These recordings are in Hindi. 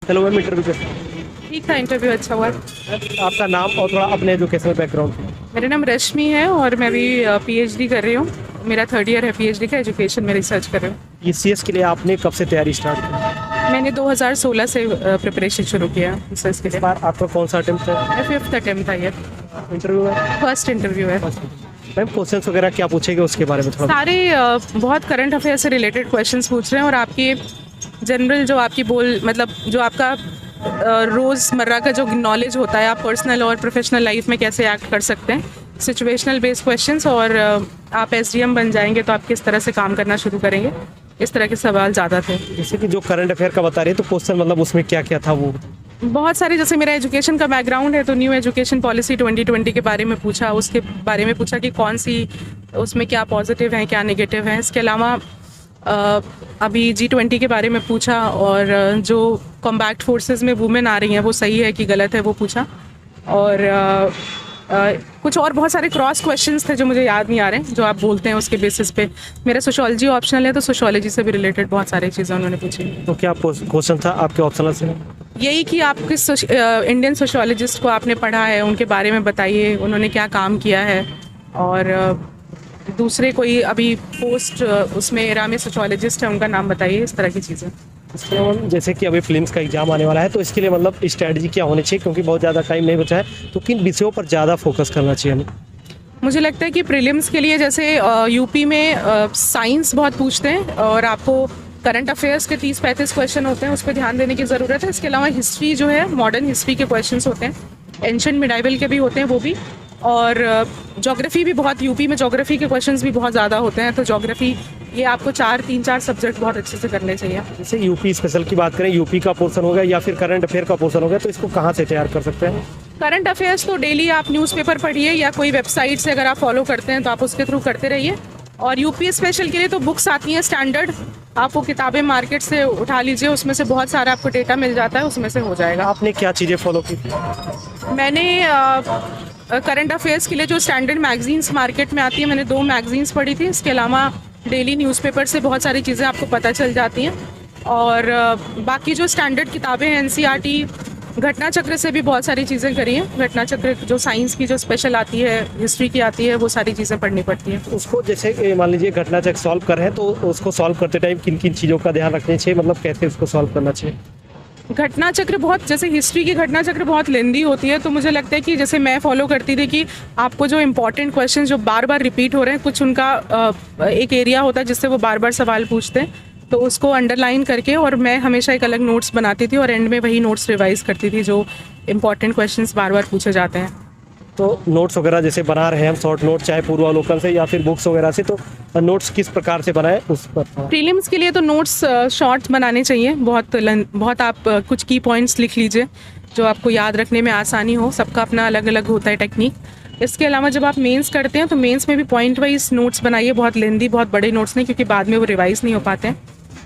चलो मैम इंटरव्यू करते ठीक था, इंटरव्यू अच्छा हुआ। हैं। आपका नाम और थोड़ा अपने एजुकेशनल बैकग्राउंड। मेरा नाम रश्मि है और मैं भी पीएचडी कर रही हूँ। मेरा 3rd ईयर है पीएचडी का, एजुकेशन में रिसर्च कर रही हूँ। ये सीएस के लिए आपने कब से तैयारी स्टार्ट की? मैंने 2016 से प्रिपरेशन शुरू किया रिसर्च के इस लिए। बार आपका कौन सा अटेम्प्ट है? 5th अटेम्प्ट था ये, इंटरव्यू है? फर्स्ट इंटरव्यू है। मैम क्वेश्चंस वगैरह क्या पूछेंगे उसके बारे में थोड़ा? सारे बहुत करंट अफेयर से रिलेटेड क्वेश्चंस पूछ रहे हैं और आपकी जनरल जो आपकी मतलब जो आपका रोज़मर्रा का जो नॉलेज होता है, आप पर्सनल और प्रोफेशनल लाइफ में कैसे एक्ट कर सकते हैं, सिचुएशनल बेस्ड क्वेश्चंस। और आप एसडीएम बन जाएंगे तो आप किस तरह से काम करना शुरू करेंगे, इस तरह के सवाल ज़्यादा थे। जैसे कि जो करंट अफेयर का बता रही है तो क्वेश्चन मतलब उसमें क्या क्या था वो? बहुत सारे, जैसे मेरा एजुकेशन का बैकग्राउंड है तो न्यू एजुकेशन पॉलिसी 2020 के बारे में पूछा, उसके बारे में पूछा कि कौन सी उसमें क्या पॉजिटिव हैं क्या नेगेटिव हैं। इसके अलावा अभी G20 के बारे में पूछा और जो कॉम्बैट फोर्सेस में वुमेन आ रही हैं वो सही है कि गलत है वो पूछा। और कुछ और बहुत सारे क्रॉस क्वेश्चंस थे जो मुझे याद नहीं आ रहे हैं, जो आप बोलते हैं उसके बेसिस पे। मेरा सोशोलॉजी ऑप्शनल है तो सोशोलॉजी से भी रिलेटेड बहुत सारी चीज़ें उन्होंने पूछी। तो क्या क्वेश्चन था आपके ऑप्शनल से? यही कि आप किस इंडियन सोशोलॉजिस्ट को आपने पढ़ा है, उनके बारे में बताइए, उन्होंने क्या काम किया है। और दूसरे कोई अभी पोस्ट उसमें एरा में सोशोलॉजिस्ट है, उनका नाम बताइए, इस तरह की चीज़ें। इसके अलावा जैसे कि अभी फिल्म्स का एग्जाम आने वाला है तो इसके लिए मतलब स्ट्रेटजी क्या होनी चाहिए, क्योंकि बहुत ज़्यादा टाइम नहीं बचा है, तो किन विषयों पर ज़्यादा फोकस करना चाहिए हमें? मुझे लगता है कि प्रीलिम्स के लिए जैसे यूपी में साइंस बहुत पूछते हैं और आपको करंट अफेयर्स के 30-35 क्वेश्चन होते हैं, उस पर ध्यान देने की ज़रूरत है। इसके अलावा हिस्ट्री जो है, मॉडर्न हिस्ट्री के क्वेश्चंस होते हैं, एंशिएंट मिडाइवल के भी होते हैं वो भी। और ज्योग्राफी भी बहुत, यूपी में ज्योग्राफी के क्वेश्चंस भी बहुत ज़्यादा होते हैं। तो ज्योग्राफी ये आपको 3-4 सब्जेक्ट बहुत अच्छे से करने चाहिए। जैसे यूपी स्पेशल की बात करें, यूपी का पोर्शन हो गया या फिर करंट अफेयर का पोर्शन हो गया, तो इसको कहाँ से तैयार कर सकते हैं? करंट अफेयर्स तो डेली आप न्यूज़पेपर पढ़िए या कोई वेबसाइट से अगर आप फॉलो करते हैं तो आप उसके थ्रू करते रहिए। और यूपी स्पेशल के लिए तो बुक्स आती हैं स्टैंडर्ड, आप वो किताबें मार्केट से उठा लीजिए, उसमें से बहुत सारा आपको डेटा मिल जाता है, उसमें से हो जाएगा। आपने क्या चीज़ें फॉलो की? मैंने करंट अफेयर्स के लिए जो स्टैंडर्ड मैगजीन्स मार्केट में आती है, मैंने 2 मैगजीन्स पढ़ी थी। इसके अलावा डेली न्यूज़पेपर से बहुत सारी चीज़ें आपको पता चल जाती हैं। और बाकी जो स्टैंडर्ड किताबें हैं, एनसीईआरटी, घटना चक्र से भी बहुत सारी चीज़ें करी हैं। घटना चक्र जो साइंस की जो स्पेशल आती है, हिस्ट्री की आती है, वो सारी चीज़ें पढ़नी पड़ती हैं। उसको जैसे मान लीजिए घटना चक्र सॉल्व कर रहे हैं तो उसको सॉल्व करते टाइम किन किन चीज़ों का ध्यान रखना चाहिए, मतलब कैसे उसको सॉल्व करना चाहिए? घटना चक्र बहुत, जैसे हिस्ट्री की घटना चक्र बहुत लेंदी होती है, तो मुझे लगता है कि जैसे मैं फॉलो करती थी कि आपको जो इंपॉर्टेंट क्वेश्चन जो बार बार रिपीट हो रहे हैं, कुछ उनका एक एरिया होता है जिससे वो बार बार सवाल पूछते हैं, तो उसको अंडरलाइन करके, और मैं हमेशा एक अलग नोट्स बनाती थी और एंड में वही नोट्स रिवाइज करती थी जो इंपॉर्टेंट क्वेश्चंस बार बार पूछे जाते हैं। तो नोट्स वगैरह जैसे बना रहे हैं हम, शॉर्ट नोट चाहे पूर्वावलोकन से या फिर बुक्स वगैरह से, तो नोट्स किस प्रकार से बनाए उस पर? प्रीलिम्स के लिए तो नोट्स शॉर्ट बनाने चाहिए, बहुत आप कुछ की पॉइंट्स लिख लीजिए जो आपको याद रखने में आसानी हो। सबका अपना अलग अलग होता है टेक्निक। इसके अलावा जब आप मेंस करते हैं तो मेंस में भी पॉइंट वाइज नोट्स बनाइए, बहुत लेंदी, बहुत बड़े नोट्स नहीं, क्योंकि बाद में वो रिवाइज नहीं हो पाते हैं।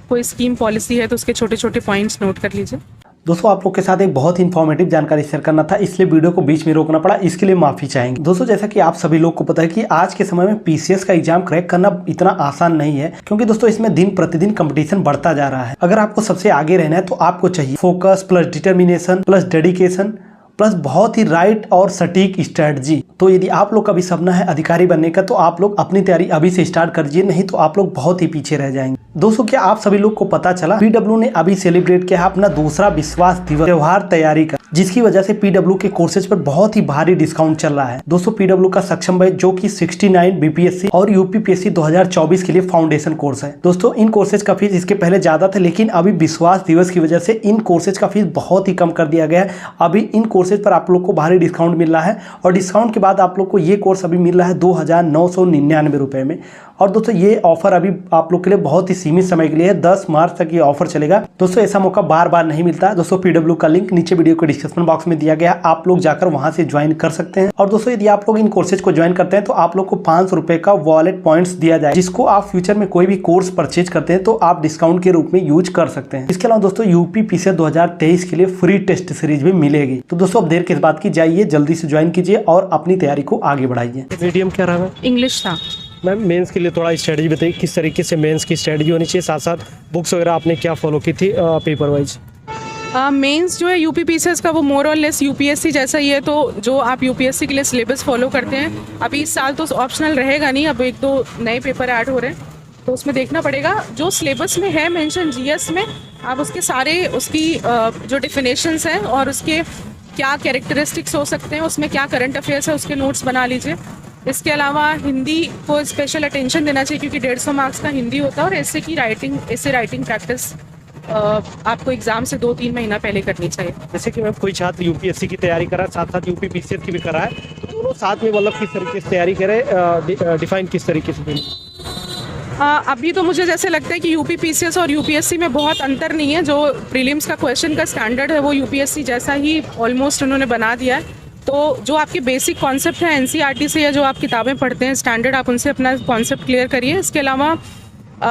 कोई स्कीम पॉलिसी है तो उसके छोटे छोटे पॉइंट्स नोट कर लीजिए। दोस्तों आप लोग के साथ एक बहुत ही इन्फॉर्मेटिव जानकारी शेयर करना था, इसलिए वीडियो को बीच में रोकना पड़ा, इसके लिए माफी चाहेंगे। दोस्तों जैसा कि आप सभी लोग को पता है कि आज के समय में पीसीएस का एग्जाम क्रैक करना इतना आसान नहीं है, क्योंकि दोस्तों इसमें दिन प्रतिदिन कंपटीशन बढ़ता जा रहा है। अगर आपको सबसे आगे रहना है तो आपको चाहिए focus plus determination plus dedication plus बहुत ही राइट और सटीक स्ट्रेटजी। तो यदि आप लोग का भी सपना है अधिकारी बनने का तो आप लोग अपनी तैयारी अभी से स्टार्ट करिए, नहीं तो आप लोग बहुत ही पीछे रह जाएंगे। दोस्तों क्या आप सभी लोग को पता चला पीडब्ल्यू ने अभी सेलिब्रेट किया है अपना दूसरा विश्वास दिवस त्योहार तैयारी का, जिसकी वजह से पीडब्ल्यू के कोर्सेज पर बहुत ही भारी डिस्काउंट चल रहा है। दोस्तों पीडब्ल्यू का सक्षम बैच जो कि 69 बीपीएससी और यूपीपीएससी 2024 के लिए फाउंडेशन कोर्स है। दोस्तों इन कोर्सेज का फीस इसके पहले ज्यादा था, लेकिन अभी विश्वास दिवस की वजह से इन कोर्सेज का फीस बहुत ही कम कर दिया गया है। अभी इन कोर्सेज पर आप लोग को भारी डिस्काउंट मिल रहा है और डिस्काउंट के बाद आप लोग को ये कोर्स अभी मिल रहा है 2999 रुपए में। और दोस्तों ये ऑफर अभी आप लोग के लिए बहुत ही सीमित समय के लिए है, 10 मार्च तक ये ऑफर चलेगा। दोस्तों ऐसा मौका बार बार नहीं मिलता है। दोस्तों पीडब्ल्यू का लिंक नीचे वीडियो के डिस्क्रिप्शन बॉक्स में दिया गया है, आप लोग जाकर वहां से ज्वाइन कर सकते हैं। और दोस्तों यदि आप लोग इन कोर्सेज को ज्वाइन करते हैं तो आप लोग को 500 रुपए का वॉलेट पॉइंट्स दिया जाए, जिसको आप फ्यूचर में कोई भी कोर्स परचेज करते हैं तो आप डिस्काउंट के रूप में यूज कर सकते हैं। इसके अलावा दोस्तों यूपी पीसीएस 2023 के लिए फ्री टेस्ट सीरीज भी मिलेगी। तो दोस्तों अब देर किस बात की, जाइए जल्दी से ज्वाइन कीजिए और अपनी तैयारी को आगे बढ़ाइए। मीडियम क्या रहा है? इंग्लिश था। मैम मेंस के लिए थोड़ा स्ट्रेटजी बताइए, किस तरीके से मेंस की स्ट्रेटजी होनी चाहिए, साथ साथ बुक्स वगैरह आपने क्या फॉलो की थी पेपर वाइज? मेंस जो है यूपीपीसीएस का वो मोर और लेस यूपीएससी जैसा ही है। तो जो आप यूपीएससी के लिए सिलेबस फॉलो करते हैं, अभी इस साल तो ऑप्शनल रहेगा नहीं, अब 1-2 नए पेपर ऐड हो रहे हैं, तो उसमें देखना पड़ेगा। जो सिलेबस में है मेंशन जीएस में, आप उसके सारे उसकी जो डिफिनेशंस हैं और उसके क्या कैरेक्टरिस्टिक्स हो सकते हैं, उसमें क्या करंट अफेयर्स है, उसके नोट्स बना लीजिए। इसके अलावा हिंदी को स्पेशल अटेंशन देना चाहिए, क्योंकि 150 मार्क्स का हिंदी होता है, और ऐसे राइटिंग प्रैक्टिस आपको एग्जाम से 2-3 महीना पहले करनी चाहिए। जैसे कि मैम कोई छात्र यूपीएससी की तैयारी कर रहा है, साथ साथ यूपीपीसीएस की भी कर रहा है, तो दोनों साथ में मतलब किस तरीके से तैयारी करे, डिफाइन किस तरीके से? अभी तो मुझे जैसे लगता है कि यूपीपीसीएस और यूपीएससी में बहुत अंतर नहीं है। जो प्रीलिम्स का क्वेश्चन का स्टैंडर्ड है वो यूपीएससी जैसा ही ऑलमोस्ट उन्होंने बना दिया है। तो जो आपके बेसिक कॉन्सेप्ट है एनसीईआरटी से, या जो आप किताबें पढ़ते हैं स्टैंडर्ड, आप उनसे अपना कॉन्सेप्ट क्लियर करिए। इसके अलावा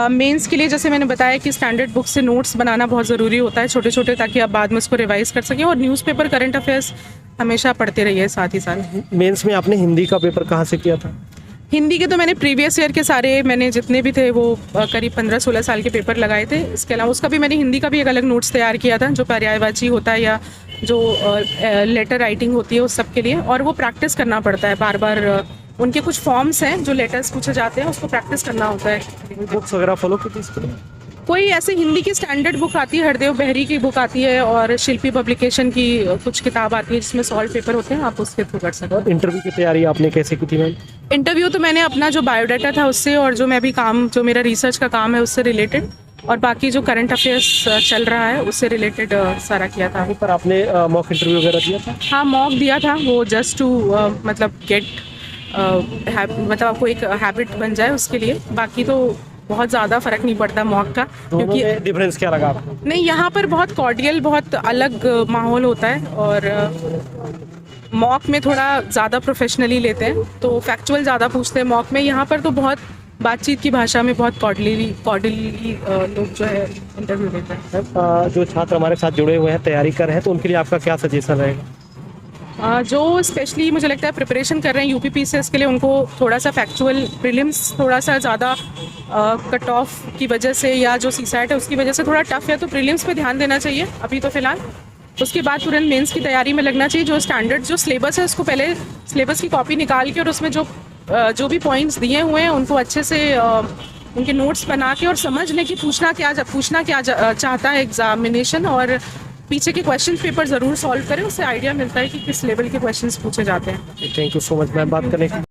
मेंस के लिए जैसे मैंने बताया कि स्टैंडर्ड बुक से नोट्स बनाना बहुत ज़रूरी होता है, छोटे छोटे, ताकि आप बाद में उसको रिवाइज कर सकें। और न्यूज़पेपर, करंट अफेयर्स हमेशा पढ़ते रहिए साथ ही साथ। मेंस में आपने हिंदी का पेपर कहाँ से किया था? हिंदी के तो मैंने प्रीवियस ईयर के सारे, मैंने जितने भी थे वो करीब 15-16 साल के पेपर लगाए थे। इसके अलावा उसका भी मैंने हिंदी का भी एक अलग नोट्स तैयार किया था, जो पर्यायवाची होता है या जो लेटर राइटिंग होती है उस सब के लिए। और वो प्रैक्टिस करना पड़ता है बार बार, उनके कुछ फॉर्म्स हैं जो लेटर्स पूछे जाते हैं, उसको प्रैक्टिस करना होता है। बुक्स वगैरह फॉलो की थी इसके लिए? कोई ऐसे हिंदी की स्टैंडर्ड बुक आती है, हरदेव बहरी की बुक आती है, और शिल्पी पब्लिकेशन की कुछ किताब आती है जिसमें सॉल्व पेपर होते हैं, आप उसके थ्रू कर सकते हैं। इंटरव्यू की तैयारी आपने कैसे की थी मैम? इंटरव्यू तो मैंने अपना जो बायोडाटा था उससे, और जो मैं अभी काम, जो मेरा रिसर्च का काम है उससे रिलेटेड, और बाकी जो करंट अफेयर्स चल रहा है उससे रिलेटेड सारा किया था। पर आपने मॉक इंटरव्यू वगैरह दिया था? हाँ, मॉक दिया था, वो जस्ट टू मतलब गेट मतलब आपको एक हैबिट बन जाए उसके लिए। बाकी तो बहुत ज़्यादा फ़र्क नहीं पड़ता मॉक का, क्योंकि डिफरेंस क्या लगा आपको? नहीं, यहाँ पर बहुत कॉर्डियल, बहुत अलग माहौल होता है, और मॉक में थोड़ा ज़्यादा प्रोफेशनली लेते हैं, तो फैक्चुअल ज़्यादा पूछते हैं मॉक में। यहाँ पर तो बहुत बातचीत की भाषा में बहुत कॉर्डियली लोग जो है इंटरव्यू लेते हैं। जो छात्र हमारे साथ जुड़े हुए हैं, तैयारी कर रहे हैं, तो उनके लिए आपका क्या सजेशन रहेगा? जो स्पेशली मुझे लगता है प्रिपरेशन कर रहे हैं यूपीपीसीएस के लिए, उनको थोड़ा सा फैक्चुअल प्रीलिम्स थोड़ा सा ज़्यादा कट ऑफ की वजह से, या जो सीसैट है उसकी वजह से थोड़ा टफ है, तो प्रीलिम्स पे ध्यान देना चाहिए अभी तो फ़िलहाल। उसके बाद तुरंत मेंस की तैयारी में लगना चाहिए। जो स्टैंडर्ड जो सिलेबस है उसको पहले सिलेबस की कॉपी निकाल के, और उसमें जो भी पॉइंट्स दिए हुए हैं उनको अच्छे से उनके नोट्स बना के, और समझ लें कि पूछना क्या चाहता है एग्जामिनेशन, और पीछे के क्वेश्चन पेपर ज़रूर सॉल्व करें, उससे आइडिया मिलता है कि किस लेवल के क्वेश्चंस पूछे जाते हैं। Thank you so much ma'am बात करने के लिए।